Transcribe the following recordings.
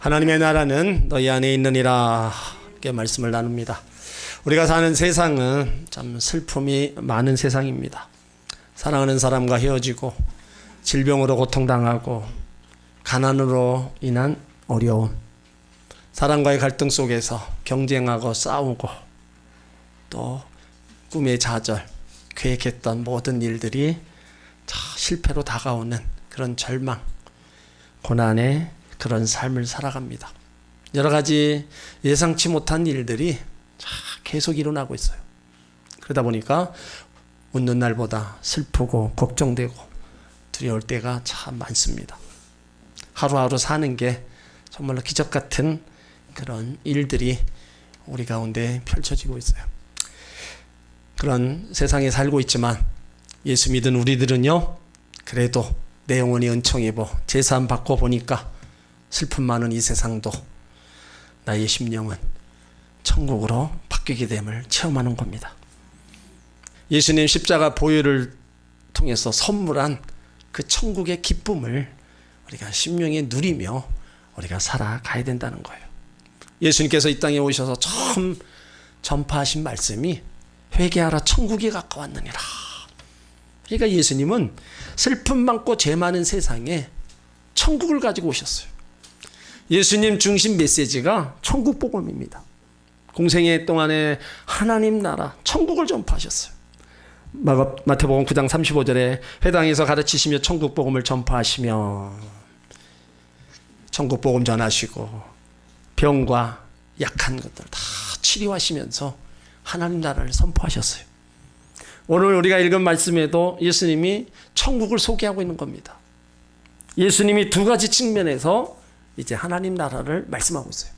하나님의 나라는 너희 안에 있느니라 이렇게 말씀을 나눕니다. 우리가 사는 세상은 참 슬픔이 많은 세상입니다. 사랑하는 사람과 헤어지고 질병으로 고통당하고 가난으로 인한 어려움, 사람과의 갈등 속에서 경쟁하고 싸우고 또 꿈의 좌절, 계획했던 모든 일들이 실패로 다가오는 그런 절망, 고난의 그런 삶을 살아갑니다. 여러 가지 예상치 못한 일들이 계속 일어나고 있어요. 그러다 보니까 웃는 날보다 슬프고 걱정되고 두려울 때가 참 많습니다. 하루하루 사는 게 정말로 기적 같은 그런 일들이 우리 가운데 펼쳐지고 있어요. 그런 세상에 살고 있지만 예수 믿은 우리들은요, 그래도 내 영혼이 은총입어 제사함 받고 보니까 슬픔 많은 이 세상도 나의 심령은 천국으로 바뀌게 됨을 체험하는 겁니다. 예수님 십자가 보혈을 통해서 선물한 그 천국의 기쁨을 우리가 심령에 누리며 우리가 살아가야 된다는 거예요. 예수님께서 이 땅에 오셔서 처음 전파하신 말씀이 회개하라 천국이 가까웠느니라. 그러니까 예수님은 슬픔 많고 죄 많은 세상에 천국을 가지고 오셨어요. 예수님 중심 메시지가 천국 복음입니다. 공생애 동안에 하나님 나라 천국을 전파하셨어요. 마태복음 9장 35절에 회당에서 가르치시며 천국 복음을 전파하시며 천국 복음 전하시고 병과 약한 것들 다 치료하시면서 하나님 나라를 선포하셨어요. 오늘 우리가 읽은 말씀에도 예수님이 천국을 소개하고 있는 겁니다. 예수님이 두 가지 측면에서 이제 하나님 나라를 말씀하고 있어요.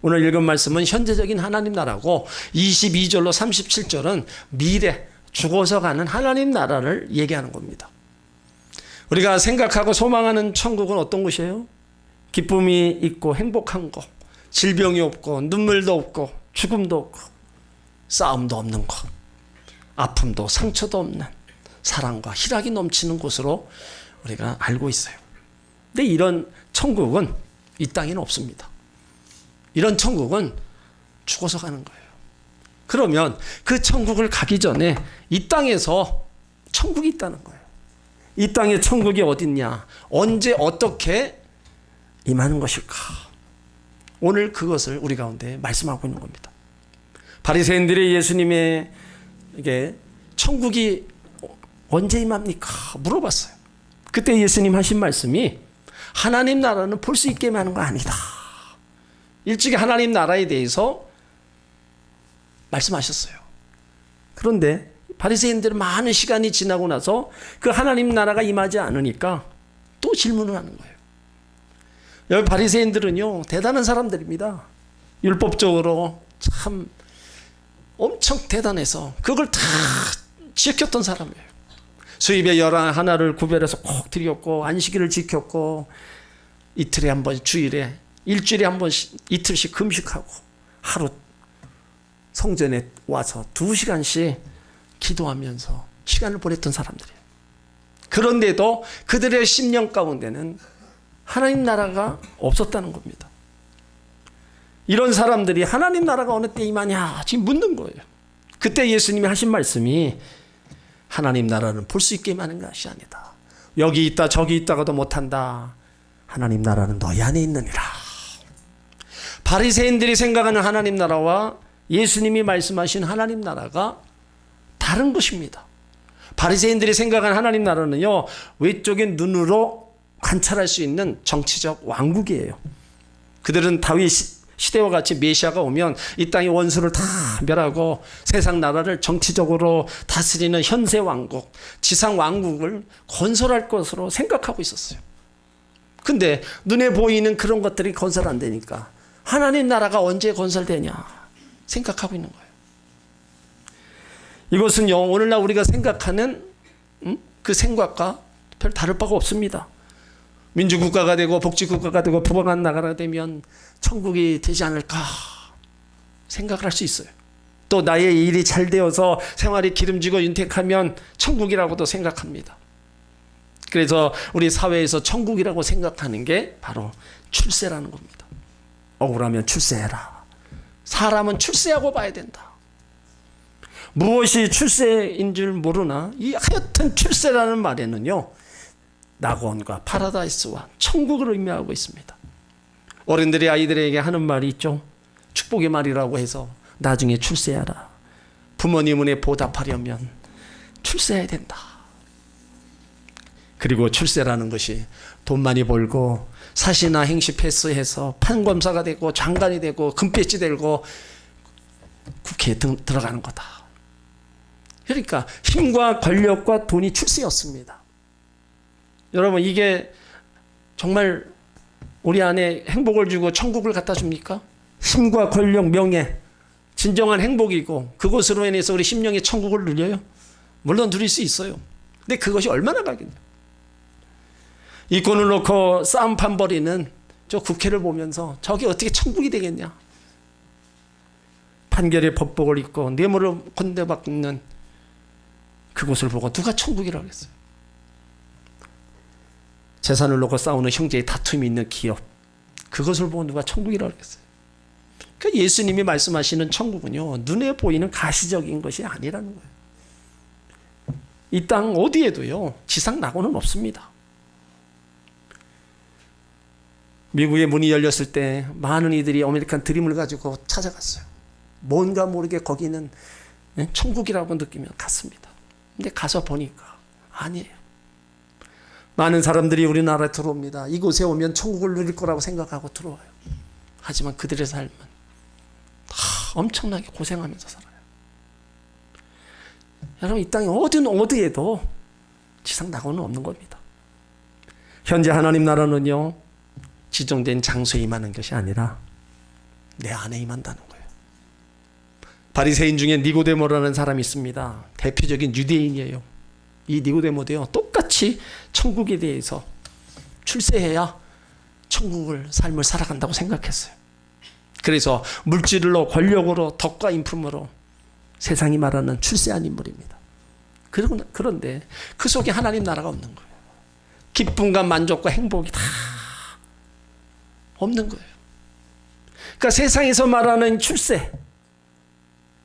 오늘 읽은 말씀은 현재적인 하나님 나라고 22절로 37절은 미래 죽어서 가는 하나님 나라를 얘기하는 겁니다. 우리가 생각하고 소망하는 천국은 어떤 곳이에요? 기쁨이 있고 행복한 곳, 질병이 없고 눈물도 없고 죽음도 없고 싸움도 없는 곳, 아픔도 상처도 없는 사랑과 희락이 넘치는 곳으로 우리가 알고 있어요. 근데 이런 천국은 이 땅에는 없습니다. 이런 천국은 죽어서 가는 거예요. 그러면 그 천국을 가기 전에 이 땅에서 천국이 있다는 거예요. 이 땅에 천국이 어딨냐? 언제 어떻게 임하는 것일까? 오늘 그것을 우리 가운데 말씀하고 있는 겁니다. 바리새인들이 예수님에게 천국이 언제 임합니까? 물어봤어요. 그때 예수님 하신 말씀이 하나님 나라는 볼 수 있게 하는 거 아니다. 일찍이 하나님 나라에 대해서 말씀하셨어요. 그런데 바리새인들은 많은 시간이 지나고 나서 그 하나님 나라가 임하지 않으니까 또 질문을 하는 거예요. 여기 바리새인들은요, 대단한 사람들입니다. 율법적으로 참 엄청 대단해서 그걸 다 지켰던 사람이에요. 수입의 열한 하나를 구별해서 꼭 드렸고 안식일을 지켰고 이틀에 한 번, 주일에 일주일에 한 번씩 이틀씩 금식하고 하루 성전에 와서 2시간씩 기도하면서 시간을 보냈던 사람들이에요. 그런데도 그들의 심령 가운데는 하나님 나라가 없었다는 겁니다. 이런 사람들이 하나님 나라가 어느 때 임하냐 지금 묻는 거예요. 그때 예수님이 하신 말씀이 하나님 나라는 볼 수 있게 하는 것이 아니다. 여기 있다 저기 있다가도 못한다. 하나님 나라는 너희 안에 있느니라. 바리새인들이 생각하는 하나님 나라와 예수님이 말씀하신 하나님 나라가 다른 것입니다. 바리새인들이 생각하는 하나님 나라는요, 외적인 눈으로 관찰할 수 있는 정치적 왕국이에요. 그들은 다윗 시대와 같이 메시아가 오면 이 땅의 원수를 다 멸하고 세상 나라를 정치적으로 다스리는 현세 왕국, 지상 왕국을 건설할 것으로 생각하고 있었어요. 근데 눈에 보이는 그런 것들이 건설 안 되니까 하나님 나라가 언제 건설되냐 생각하고 있는 거예요. 이것은요, 오늘날 우리가 생각하는 그 생각과 별 다를 바가 없습니다. 민주국가가 되고 복지국가가 되고 부강한 나라가 되면 천국이 되지 않을까 생각을 할 수 있어요. 또 나의 일이 잘 되어서 생활이 기름지고 윤택하면 천국이라고도 생각합니다. 그래서 우리 사회에서 천국이라고 생각하는 게 바로 출세라는 겁니다. 억울하면 출세해라. 사람은 출세하고 봐야 된다. 무엇이 출세인 줄 모르나 이 하여튼 출세라는 말에는요, 낙원과 파라다이스와 천국을 의미하고 있습니다. 어른들이 아이들에게 하는 말이 있죠. 축복의 말이라고 해서 나중에 출세하라. 부모님의 보답하려면 출세해야 된다. 그리고 출세라는 것이 돈 많이 벌고 사시나 행시 패스해서 판검사가 되고 장관이 되고 금배지 되고 국회에 들어가는 거다. 그러니까 힘과 권력과 돈이 출세였습니다. 여러분, 이게 정말 우리 안에 행복을 주고 천국을 갖다 줍니까? 힘과 권력, 명예, 진정한 행복이고 그것으로 인해서 우리 심령의 천국을 누려요? 물론 누릴 수 있어요. 근데 그것이 얼마나 가겠냐. 이권을 놓고 싸움판 벌이는 저 국회를 보면서 저게 어떻게 천국이 되겠냐. 판결의 법복을 입고 뇌물을 건네받는 그곳을 보고 누가 천국이라고 했어요. 재산을 놓고 싸우는 형제의 다툼이 있는 기업, 그것을 보고 누가 천국이라고 했어요. 그러니까 예수님이 말씀하시는 천국은요, 눈에 보이는 가시적인 것이 아니라는 거예요. 이 땅 어디에도요, 지상 낙원은 없습니다. 미국의 문이 열렸을 때 많은 이들이 아메리칸 드림을 가지고 찾아갔어요. 뭔가 모르게 거기는 천국이라고 느끼며 갔습니다. 근데 가서 보니까 아니에요. 많은 사람들이 우리나라에 들어옵니다. 이곳에 오면 천국을 누릴 거라고 생각하고 들어와요. 하지만 그들의 삶은 다 엄청나게 고생하면서 살아요. 여러분, 이 땅에 어디에도 지상 낙원은 없는 겁니다. 현재 하나님 나라는요, 지정된 장소에 임하는 것이 아니라 내 안에 임한다는 거예요. 바리새인 중에 니고데모라는 사람이 있습니다. 대표적인 유대인이에요. 이 니고데모도요, 똑같이 천국에 대해서 출세해야 천국을 삶을 살아간다고 생각했어요. 그래서 물질로, 권력으로, 덕과 인품으로 세상이 말하는 출세한 인물입니다. 그런데 그 속에 하나님 나라가 없는 거예요. 기쁨과 만족과 행복이 다 없는 거예요. 그러니까 세상에서 말하는 출세,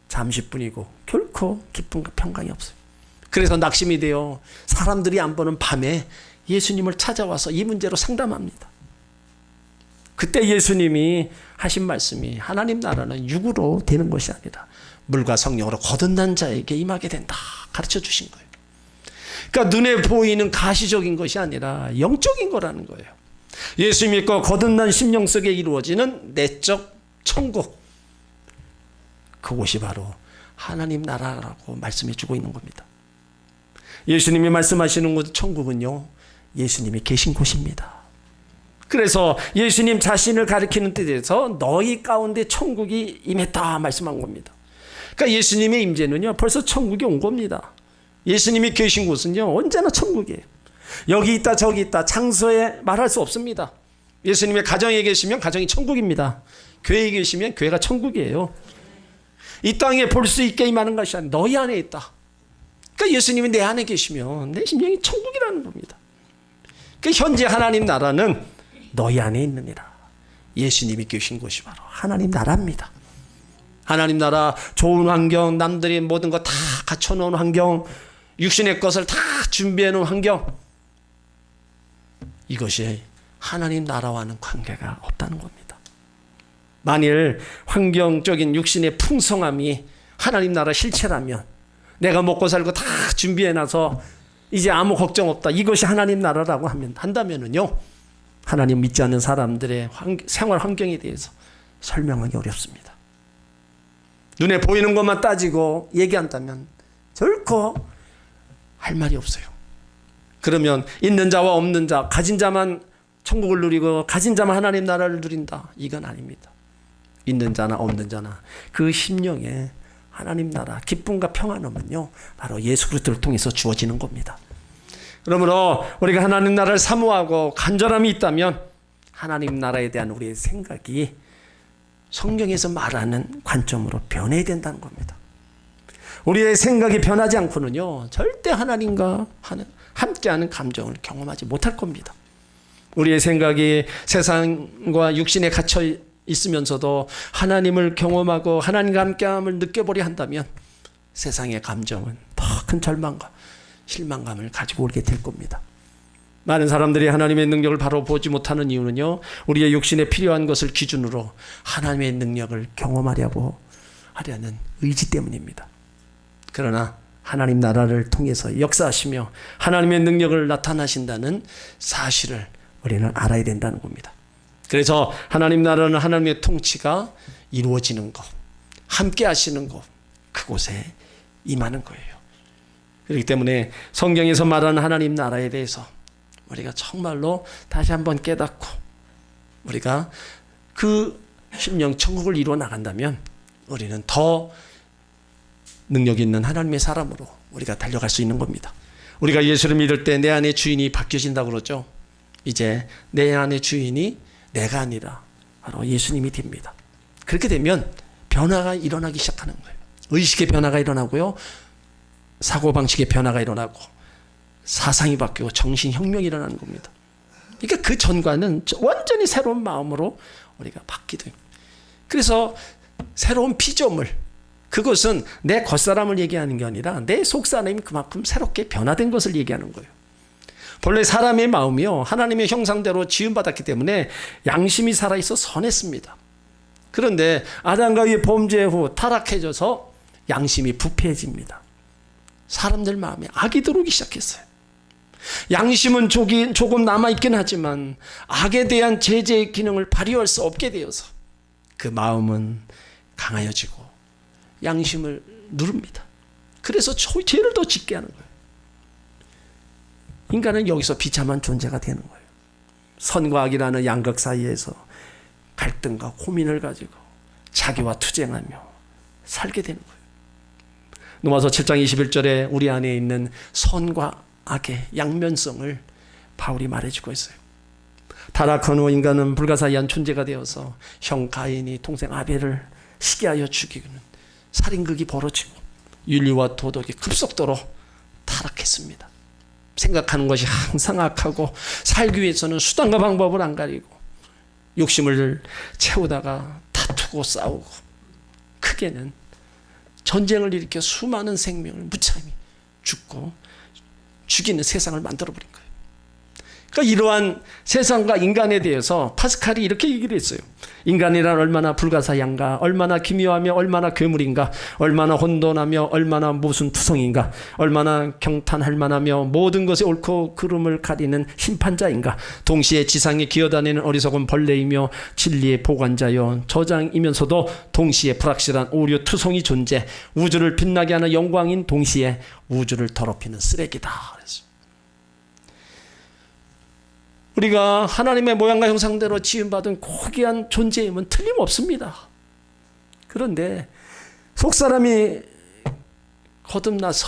잠시뿐이고 결코 기쁨과 평강이 없어요. 그래서 낙심이 되어 사람들이 안 보는 밤에 예수님을 찾아와서 이 문제로 상담합니다. 그때 예수님이 하신 말씀이 하나님 나라는 육으로 되는 것이 아니라 물과 성령으로 거듭난 자에게 임하게 된다 가르쳐 주신 거예요. 그러니까 눈에 보이는 가시적인 것이 아니라 영적인 거라는 거예요. 예수 믿고 거듭난 심령 속에 이루어지는 내적 천국, 그곳이 바로 하나님 나라라고 말씀해 주고 있는 겁니다. 예수님이 말씀하시는 곳 천국은요, 예수님이 계신 곳입니다. 그래서 예수님 자신을 가리키는 뜻에서 너희 가운데 천국이 임했다 말씀한 겁니다. 그러니까 예수님의 임재는요, 벌써 천국이 온 겁니다. 예수님이 계신 곳은요, 언제나 천국이에요. 여기 있다 저기 있다 장소에 말할 수 없습니다. 예수님의 가정에 계시면 가정이 천국입니다. 교회에 계시면 교회가 천국이에요. 이 땅에 볼 수 있게 임하는 것이 아니라 너희 안에 있다. 그러니까 예수님이 내 안에 계시면 내 심령이 천국이라는 겁니다. 그러니까 현재 하나님 나라는 너희 안에 있느니라. 예수님이 계신 곳이 바로 하나님 나라입니다. 하나님 나라, 좋은 환경, 남들이 모든 거 다 갖춰놓은 환경, 육신의 것을 다 준비해놓은 환경, 이것이 하나님 나라와는 관계가 없다는 겁니다. 만일 환경적인 육신의 풍성함이 하나님 나라 실체라면, 내가 먹고 살고 다 준비해놔서 이제 아무 걱정 없다, 이것이 하나님 나라라고 한다면은요, 하나님 믿지 않는 사람들의 생활 환경에 대해서 설명하기 어렵습니다. 눈에 보이는 것만 따지고 얘기한다면 결코 할 말이 없어요. 그러면 있는 자와 없는 자, 가진 자만 천국을 누리고 가진 자만 하나님 나라를 누린다, 이건 아닙니다. 있는 자나 없는 자나 그 심령에 하나님 나라, 기쁨과 평안함은요, 바로 예수 그리스도를 통해서 주어지는 겁니다. 그러므로 우리가 하나님 나라를 사모하고 간절함이 있다면 하나님 나라에 대한 우리의 생각이 성경에서 말하는 관점으로 변해야 된다는 겁니다. 우리의 생각이 변하지 않고는요, 절대 함께하는 감정을 경험하지 못할 겁니다. 우리의 생각이 세상과 육신에 갇혀 있으면서도 하나님을 경험하고 하나님과 함께함을 느껴보려 한다면 세상의 감정은 더 큰 절망과 실망감을 가지고 오게 될 겁니다. 많은 사람들이 하나님의 능력을 바로 보지 못하는 이유는요, 우리의 육신에 필요한 것을 기준으로 하나님의 능력을 경험하려고 하려는 의지 때문입니다. 그러나 하나님 나라를 통해서 역사하시며 하나님의 능력을 나타나신다는 사실을 우리는 알아야 된다는 겁니다. 그래서 하나님 나라는 하나님의 통치가 이루어지는 것, 함께 하시는 것, 그곳에 임하는 거예요. 그렇기 때문에 성경에서 말하는 하나님 나라에 대해서 우리가 정말로 다시 한번 깨닫고 우리가 그 심령 천국을 이루어 나간다면 우리는 더 능력 있는 하나님의 사람으로 우리가 달려갈 수 있는 겁니다. 우리가 예수를 믿을 때 내 안의 주인이 바뀌어진다고 그러죠. 이제 내 안의 주인이 내가 아니라 바로 예수님이 됩니다. 그렇게 되면 변화가 일어나기 시작하는 거예요. 의식의 변화가 일어나고요, 사고방식의 변화가 일어나고 사상이 바뀌고 정신혁명이 일어나는 겁니다. 그러니까 그 전과는 완전히 새로운 마음으로 우리가 바뀌게 됩니다. 그래서 새로운 피조물, 그것은 내 겉사람을 얘기하는 게 아니라 내 속사람이 그만큼 새롭게 변화된 것을 얘기하는 거예요. 본래 사람의 마음이요, 하나님의 형상대로 지음받았기 때문에 양심이 살아있어 선했습니다. 그런데 아담과 이의 범죄 후 타락해져서 양심이 부패해집니다. 사람들 마음에 악이 들어오기 시작했어요. 양심은 조금 남아있긴 하지만 악에 대한 제재의 기능을 발휘할 수 없게 되어서 그 마음은 강하여지고 양심을 누릅니다. 그래서 죄를 더 짓게 하는 거예요. 인간은 여기서 비참한 존재가 되는 거예요. 선과 악이라는 양극 사이에서 갈등과 고민을 가지고 자기와 투쟁하며 살게 되는 거예요. 로마서 7장 21절에 우리 안에 있는 선과 악의 양면성을 바울이 말해주고 있어요. 타락한 후 인간은 불가사의한 존재가 되어서 형 가인이 동생 아벨을 시기하여 죽이는 살인극이 벌어지고 윤리와 도덕이 급속도로 타락했습니다. 생각하는 것이 항상 악하고 살기 위해서는 수단과 방법을 안 가리고 욕심을 채우다가 다투고 싸우고 크게는 전쟁을 일으켜 수많은 생명을 무참히 죽고 죽이는 세상을 만들어버린 거예요. 그러니까 이러한 세상과 인간에 대해서 파스칼이 이렇게 얘기를 했어요. 인간이란 얼마나 불가사의한가, 얼마나 기묘하며 얼마나 괴물인가, 얼마나 혼돈하며 얼마나 모순투성인가, 얼마나 경탄할 만하며 모든 것에 옳고 그름을 가리는 심판자인가, 동시에 지상에 기어다니는 어리석은 벌레이며 진리의 보관자요 저장이면서도 동시에 불확실한 오류 투성이 존재, 우주를 빛나게 하는 영광인 동시에 우주를 더럽히는 쓰레기다. 그랬어요. 우리가 하나님의 모양과 형상대로 지음받은 고귀한 존재임은 틀림없습니다. 그런데 속사람이 거듭나서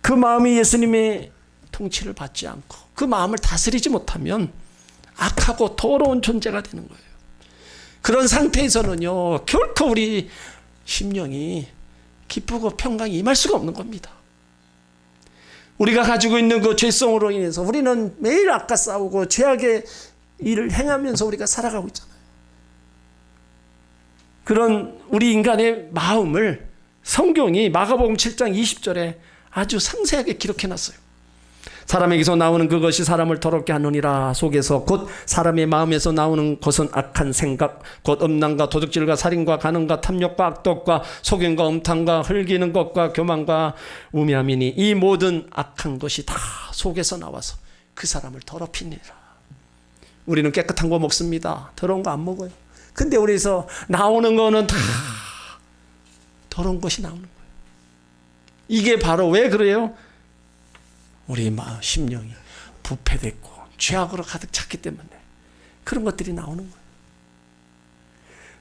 그 마음이 예수님의 통치를 받지 않고 그 마음을 다스리지 못하면 악하고 더러운 존재가 되는 거예요. 그런 상태에서는요, 결코 우리 심령이 기쁘고 평강이 임할 수가 없는 겁니다. 우리가 가지고 있는 그 죄성으로 인해서 우리는 매일 악과 싸우고 죄악의 일을 행하면서 우리가 살아가고 있잖아요. 그런 우리 인간의 마음을 성경이 마가복음 7장 20절에 아주 상세하게 기록해놨어요. 사람에게서 나오는 그것이 사람을 더럽게 하느니라. 속에서 곧 사람의 마음에서 나오는 것은 악한 생각, 곧 음란과 도둑질과 살인과 간음과 탐욕과 악독과 속임과 음탕과 흘기는 것과 교만과 우매함이니 이 모든 악한 것이 다 속에서 나와서 그 사람을 더럽히니라. 우리는 깨끗한 거 먹습니다. 더러운 거 안 먹어요. 근데 우리에서 나오는 거는 다 더러운 것이 나오는 거예요. 이게 바로 왜 그래요? 우리 마음, 심령이 부패됐고 죄악으로 가득 찼기 때문에 그런 것들이 나오는 거예요.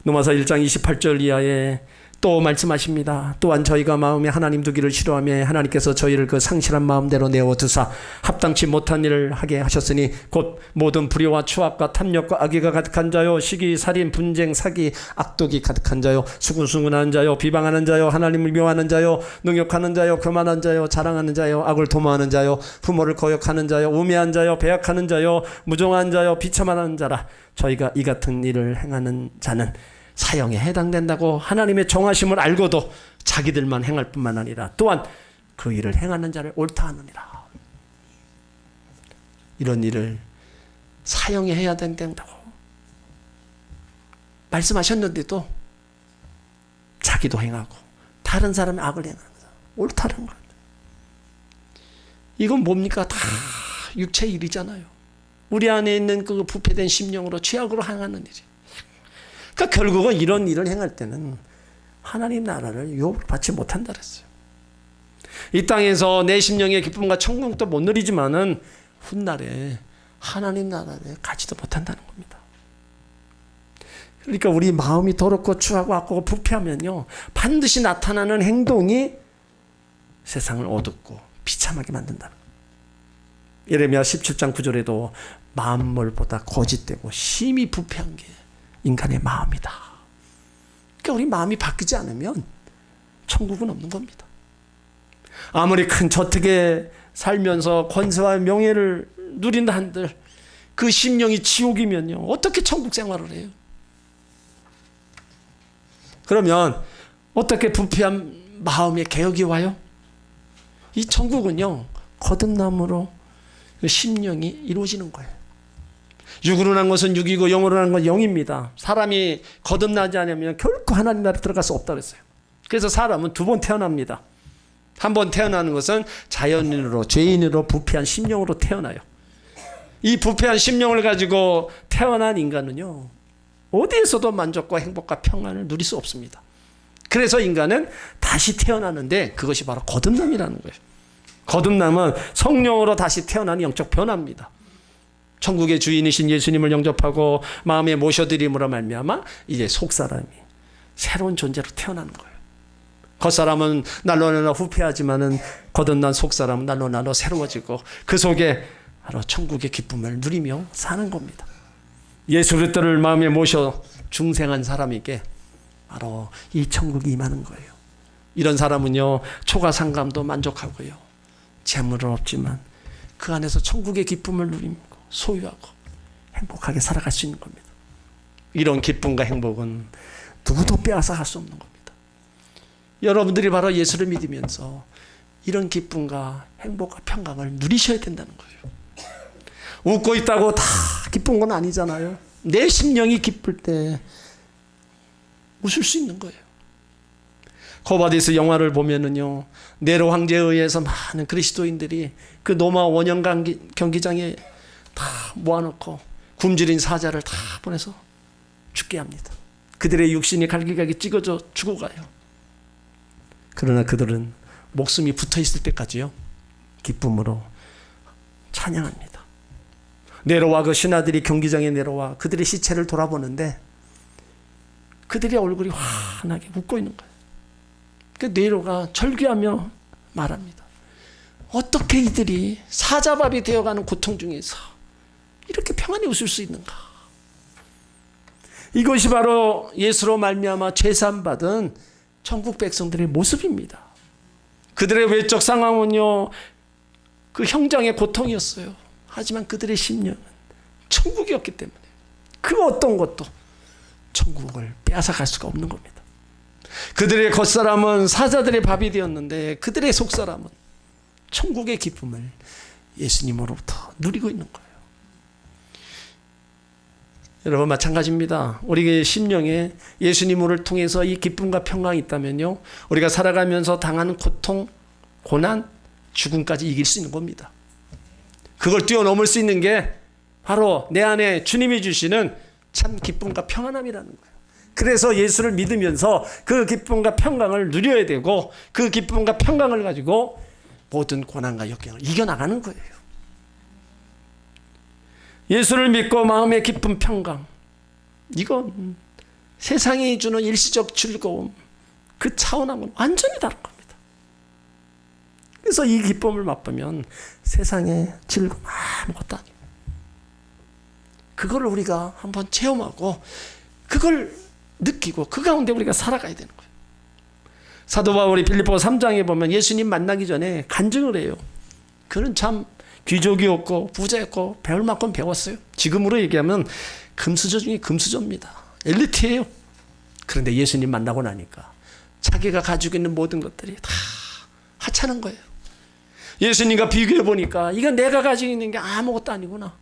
로마서 1장 28절 이하에 또 말씀하십니다. 또한 저희가 마음에 하나님 두기를 싫어하며 하나님께서 저희를 그 상실한 마음대로 내어두사 합당치 못한 일을 하게 하셨으니 곧 모든 불의와 추악과 탐욕과 악의가 가득한 자요 시기 살인 분쟁 사기 악독이 가득한 자요 수군수군하는 자요 비방하는 자요 하나님을 미워하는 자요 능욕하는 자요 교만한 자요 자랑하는 자요 악을 도모하는 자요 부모를 거역하는 자요 우매한 자요 배역하는 자요 무정한 자요 비참한 자라. 저희가 이 같은 일을 행하는 자는 사형에 해당된다고 하나님의 정하심을 알고도 자기들만 행할 뿐만 아니라 또한 그 일을 행하는 자를 옳다 하느니라. 이런 일을 사형에 해야 된다고 말씀하셨는데도 자기도 행하고 다른 사람의 악을 행하는 자 옳다는 거예요. 이건 뭡니까? 다 육체의 일이잖아요. 우리 안에 있는 그 부패된 심령으로 죄악으로 행하는 일이. 그러니까 결국은 이런 일을 행할 때는 하나님 나라를 유업을 받지 못한다 그랬어요. 이 땅에서 내 심령의 기쁨과 천국도 못 누리지만은 훗날에 하나님 나라를 가지도 못한다는 겁니다. 그러니까 우리 마음이 더럽고 추하고 악하고 부패하면요 반드시 나타나는 행동이 세상을 어둡고 비참하게 만든다는 거예요. 예레미야 17장 9절에도 만물보다 거짓되고 심히 부패한 게 인간의 마음이다. 그러니까 우리 마음이 바뀌지 않으면 천국은 없는 겁니다. 아무리 큰 저택에 살면서 권세와 명예를 누린다 한들 그 심령이 지옥이면요 어떻게 천국 생활을 해요? 그러면 어떻게 부패한 마음의 개혁이 와요? 이 천국은요 거듭남으로 그 심령이 이루어지는 거예요. 육으로 난 것은 육이고 영으로 난 것은 영입니다. 사람이 거듭나지 않으면 결코 하나님 나라에 들어갈 수 없다고 했어요. 그래서 사람은 두 번 태어납니다. 한 번 태어나는 것은 자연인으로 죄인으로 부패한 심령으로 태어나요. 이 부패한 심령을 가지고 태어난 인간은요 어디에서도 만족과 행복과 평안을 누릴 수 없습니다. 그래서 인간은 다시 태어나는데 그것이 바로 거듭남이라는 거예요. 거듭남은 성령으로 다시 태어나는 영적 변화입니다. 천국의 주인이신 예수님을 영접하고 마음에 모셔드림으로 말미암아 이제 속사람이 새로운 존재로 태어나는 거예요. 겉사람은 날로 날로 후패하지만은 거듭난 속사람은 날로 날로 새로워지고 그 속에 바로 천국의 기쁨을 누리며 사는 겁니다. 예수 그리스도를 마음에 모셔 중생한 사람에게 바로 이 천국이 임하는 거예요. 이런 사람은요 초가상감도 만족하고요 재물은 없지만 그 안에서 천국의 기쁨을 누리고 소유하고 행복하게 살아갈 수 있는 겁니다. 이런 기쁨과 행복은 누구도 빼앗아갈 수 없는 겁니다. 여러분들이 바로 예수를 믿으면서 이런 기쁨과 행복과 평강을 누리셔야 된다는 거예요. 웃고 있다고 다 기쁜 건 아니잖아요. 내 심령이 기쁠 때 웃을 수 있는 거예요. 코바디스 영화를 보면은요 네로 황제에 의해서 많은 그리스도인들이 그 로마 원형 경기장에 다 모아놓고 굶주린 사자를 다 보내서 죽게 합니다. 그들의 육신이 갈기갈기 찢어져 죽어가요. 그러나 그들은 목숨이 붙어있을 때까지요 기쁨으로 찬양합니다. 네로와 그 신하들이 경기장에 내려와 그들의 시체를 돌아보는데 그들의 얼굴이 환하게 웃고 있는 거예요. 그 네로가 절규하며 말합니다. 어떻게 이들이 사자밥이 되어가는 고통 중에서 이렇게 평안히 웃을 수 있는가? 이것이 바로 예수로 말미암아 죄사함받은 천국 백성들의 모습입니다. 그들의 외적 상황은요 그 형장의 고통이었어요. 하지만 그들의 심령은 천국이었기 때문에 그 어떤 것도 천국을 빼앗아갈 수가 없는 겁니다. 그들의 겉사람은 사자들의 밥이 되었는데 그들의 속사람은 천국의 기쁨을 예수님으로부터 누리고 있는 거예요. 여러분 마찬가지입니다. 우리의 심령에 예수님을 통해서 이 기쁨과 평강이 있다면요 우리가 살아가면서 당하는 고통, 고난, 죽음까지 이길 수 있는 겁니다. 그걸 뛰어넘을 수 있는 게 바로 내 안에 주님이 주시는 참 기쁨과 평안함이라는 거예요. 그래서 예수를 믿으면서 그 기쁨과 평강을 누려야 되고 그 기쁨과 평강을 가지고 모든 고난과 역경을 이겨나가는 거예요. 예수를 믿고 마음의 기쁨 평강 이건 세상이 주는 일시적 즐거움 그 차원하고는 완전히 다른 겁니다. 그래서 이 기쁨을 맛보면 세상의 즐거움 아무것도 아니에요. 그걸 우리가 한번 체험하고 그걸 느끼고 그 가운데 우리가 살아가야 되는 거예요. 사도 바울이 빌립보 3장에 보면 예수님 만나기 전에 간증을 해요. 그는 참 귀족이었고 부자였고 배울 만큼 배웠어요. 지금으로 얘기하면 금수저 중에 금수저입니다. 엘리트예요. 그런데 예수님 만나고 나니까 자기가 가지고 있는 모든 것들이 다 하찮은 거예요. 예수님과 비교해 보니까 이건 내가 가지고 있는 게 아무것도 아니구나.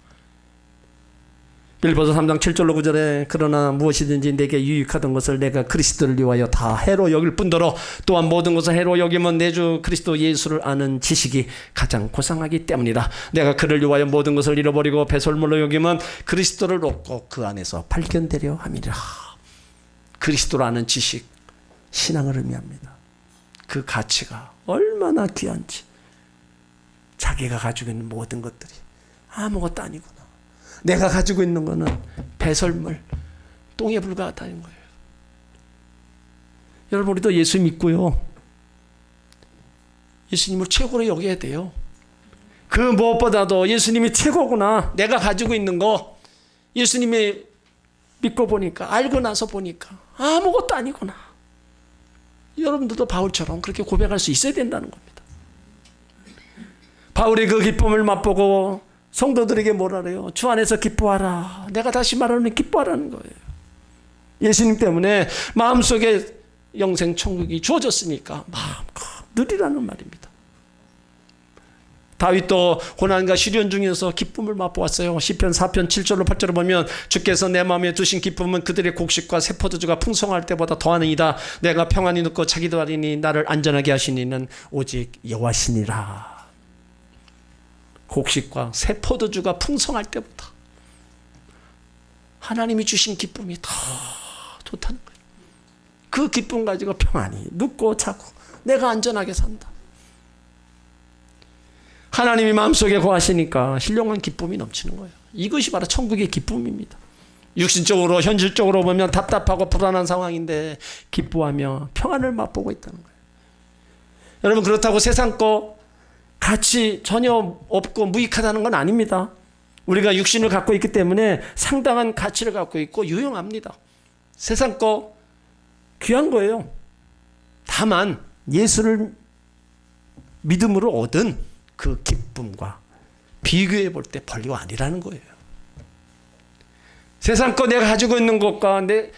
빌립보서 3장 7절로 9절에 그러나 무엇이든지 내게 유익하던 것을 내가 그리스도를 위하여 다 해로 여길 뿐더러 또한 모든 것을 해로 여기면 내 주 그리스도 예수를 아는 지식이 가장 고상하기 때문이다. 내가 그를 위하여 모든 것을 잃어버리고 배설물로 여기면 그리스도를 얻고 그 안에서 발견되려 함이라. 그리스도를 아는 지식, 신앙을 의미합니다. 그 가치가 얼마나 귀한지. 자기가 가지고 있는 모든 것들이 아무것도 아니구나. 내가 가지고 있는 거는 배설물, 똥에 불과하다는 거예요. 여러분, 우리도 예수 믿고요. 예수님을 최고로 여겨야 돼요. 그 무엇보다도 예수님이 최고구나. 내가 가지고 있는 거 예수님이 믿고 보니까, 알고 나서 보니까 아무것도 아니구나. 여러분들도 바울처럼 그렇게 고백할 수 있어야 된다는 겁니다. 바울이 그 기쁨을 맛보고 성도들에게 뭐라 그래요? 주 안에서 기뻐하라. 내가 다시 말하는 기뻐하라는 거예요. 예수님 때문에 마음속에 영생 천국이 주어졌으니까 마음껏 누리라는 말입니다. 다윗도 고난과 시련 중에서 기쁨을 맛보았어요. 시편 4편 7절로 8절을 보면 주께서 내 마음에 두신 기쁨은 그들의 곡식과 새 포도주가 풍성할 때보다 더하니이다. 내가 평안히 눕고 자기도 하리니 나를 안전하게 하시니는 오직 여호와시니라. 곡식과 새 포도주가 풍성할 때보다 하나님이 주신 기쁨이 더 좋다는 거예요. 그 기쁨 가지고 평안히 눕고 자고 내가 안전하게 산다. 하나님이 마음속에 거하시니까 신령한 기쁨이 넘치는 거예요. 이것이 바로 천국의 기쁨입니다. 육신적으로 현실적으로 보면 답답하고 불안한 상황인데 기뻐하며 평안을 맛보고 있다는 거예요. 여러분, 그렇다고 세상 거 가치 전혀 없고 무익하다는 건 아닙니다. 우리가 육신을 갖고 있기 때문에 상당한 가치를 갖고 있고 유용합니다. 세상 거 귀한 거예요. 다만 예수를 믿음으로 얻은 그 기쁨과 비교해 볼 때 별거 아니라는 거예요. 세상 거 내가 가지고 있는 것과 내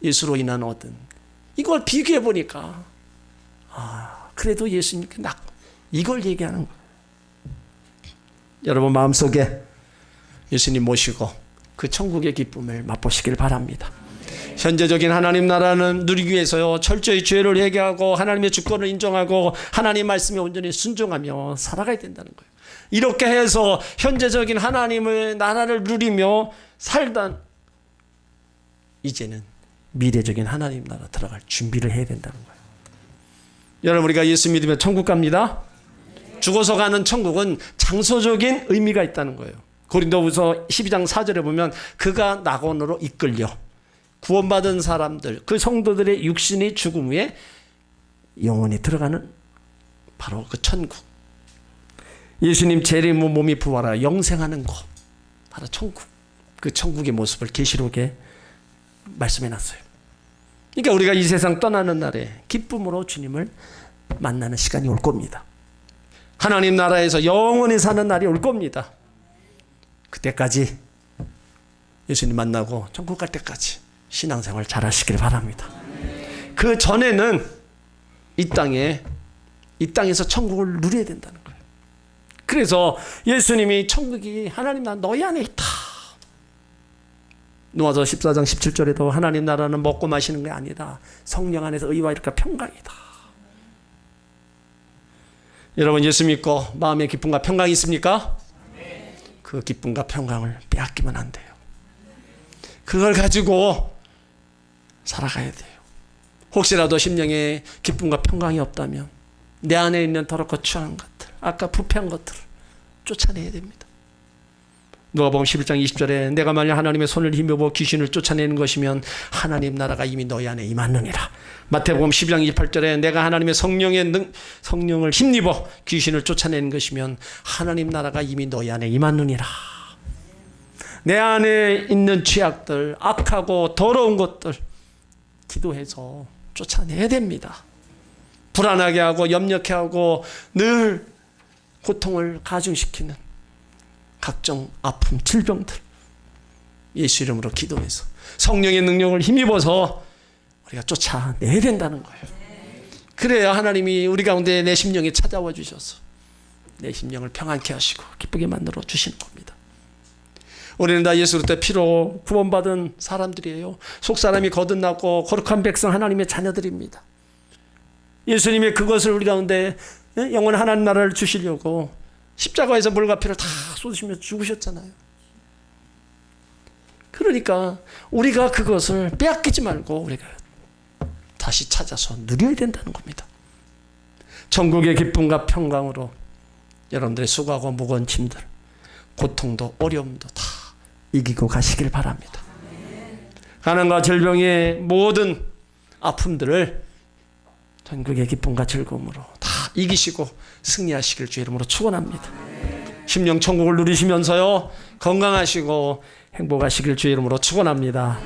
예수로 인한 얻은 이걸 비교해 보니까 그래도 예수님께 이걸 얘기하는 거예요. 여러분 마음속에 예수님 모시고 그 천국의 기쁨을 맛보시길 바랍니다. 현재적인 하나님 나라는 누리기 위해서요, 철저히 죄를 회개하고 하나님의 주권을 인정하고 하나님 말씀에 온전히 순종하며 살아가야 된다는 거예요. 이렇게 해서 현재적인 하나님의 나라를 누리며 살다 이제는 미래적인 하나님 나라 들어갈 준비를 해야 된다는 거예요. 여러분, 우리가 예수 믿으면 천국 갑니다. 죽어서 가는 천국은 장소적인 의미가 있다는 거예요. 고린도후서 12장 4절에 보면 그가 낙원으로 이끌려 구원받은 사람들, 그 성도들의 육신이 죽음 후에 영원히 들어가는 바로 그 천국. 예수님 재림 후 몸이 부활하여 영생하는 곳, 바로 천국. 그 천국의 모습을 계시록에 말씀해 놨어요. 그러니까 우리가 이 세상 떠나는 날에 기쁨으로 주님을 만나는 시간이 올 겁니다. 하나님 나라에서 영원히 사는 날이 올 겁니다. 그때까지 예수님 만나고 천국 갈 때까지 신앙생활 잘 하시길 바랍니다. 그 전에는 이 땅에서 천국을 누려야 된다는 거예요. 그래서 예수님이 천국이 하나님 나라 너희 안에 있다. 누가서 14장 17절에도 하나님 나라는 먹고 마시는 게 아니다. 성령 안에서 의와 이렇게 평강이다. 여러분, 예수 믿고 마음의 기쁨과 평강이 있습니까? 그 기쁨과 평강을 빼앗기면 안 돼요. 그걸 가지고 살아가야 돼요. 혹시라도 심령에 기쁨과 평강이 없다면 내 안에 있는 더럽고 추한 것들, 아까 부패한 것들을 쫓아내야 됩니다. 누가복음 11장 20절에 내가 만약 하나님의 손을 힘입어 귀신을 쫓아내는 것이면 하나님 나라가 이미 너희 안에 임하느니라. 마태복음 12장 28절에 내가 하나님의 성령을 힘입어 귀신을 쫓아내는 것이면 하나님 나라가 이미 너희 안에 임하느니라. 내 안에 있는 죄악들, 악하고 더러운 것들 기도해서 쫓아내야 됩니다. 불안하게 하고 염려케 하고 늘 고통을 가중시키는 각종 아픔, 질병들 예수 이름으로 기도해서 성령의 능력을 힘입어서 우리가 쫓아내야 된다는 거예요. 그래야 하나님이 우리 가운데 내 심령에 찾아와 주셔서 내 심령을 평안케 하시고 기쁘게 만들어 주시는 겁니다. 우리는 다 예수 그리스도의 피로 구원받은 사람들이에요. 속사람이 거듭나고 거룩한 백성 하나님의 자녀들입니다. 예수님이 그것을 우리 가운데 영원한 하나님 나라를 주시려고 십자가에서 물과 피를 다 쏟으시며 죽으셨잖아요. 그러니까 우리가 그것을 빼앗기지 말고 우리가 다시 찾아서 누려야 된다는 겁니다. 천국의 기쁨과 평강으로 여러분들의 수고하고 무거운 짐들, 고통도 어려움도 다 이기고 가시길 바랍니다. 가난과 질병의 모든 아픔들을 천국의 기쁨과 즐거움으로 다 이기시고 승리하시길 주 이름으로 축원합니다. 심령 천국을 누리시면서요 건강하시고 행복하시길 주 이름으로 축원합니다.